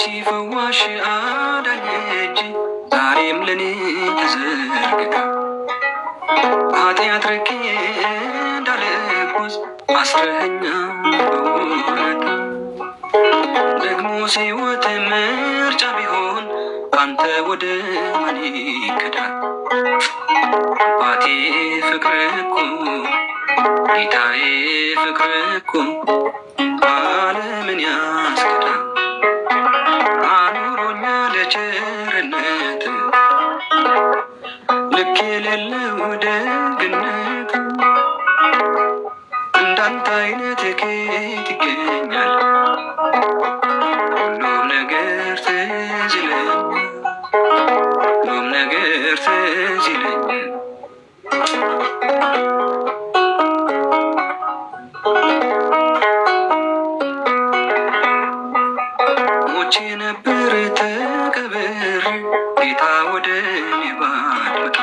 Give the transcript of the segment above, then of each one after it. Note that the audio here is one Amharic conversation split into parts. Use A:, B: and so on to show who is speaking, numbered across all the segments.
A: አንቺ ፈዋሽ አዳኝ እጅ ዛሬም ለኔ ተዘርግታ ኃጢአት ርቄ እንዳልጓዝ አስረኸኛ በውለታ ደግሞ ሕይወት ምርጫ ቢሆን ካንተ ወደ ማን ይከዳል? አባቴ ፍቅር እኮ ጌታዬ ፍቅር እኮ ዓለምን ያስገዳል። አኑሮኛል ቸርነት ልክ የሌለው ደግነት እንዳንተ አይነት ከየት ይገኛል? ሁሉም ነገር ትዝ ይለኛል፣ ሁሉም ነገር ትዝ ይለኛል። ሞቼ ነበር ተቀብሬ ጌታ ወደ እኔ ባትመጣ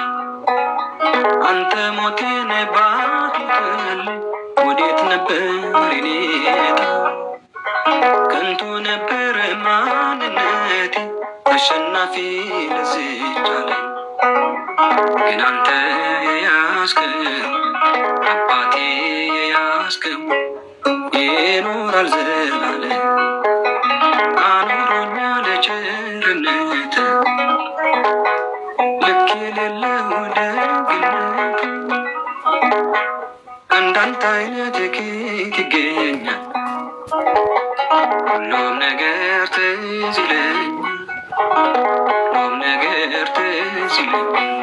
A: አንተ ሞቴን ባትሞትልኝ ወዴት ነበር የኔ ዕጣ? ከንቱ ነበር ማንነቴ ተሸናፊ ለዚች ዓለም ግን አንተ የያዝከው አባቴ የያዝከው ይኖራል ዘላለም። አኑሮኛል ቸርነት ልክ የሌለው ደግነት እንዳንተ አይነት ከየት ይገኛል? ሁሉም ነገር ትዝ ይለኛል፣ ሁሉም ነገር ትዝ ይለኛል።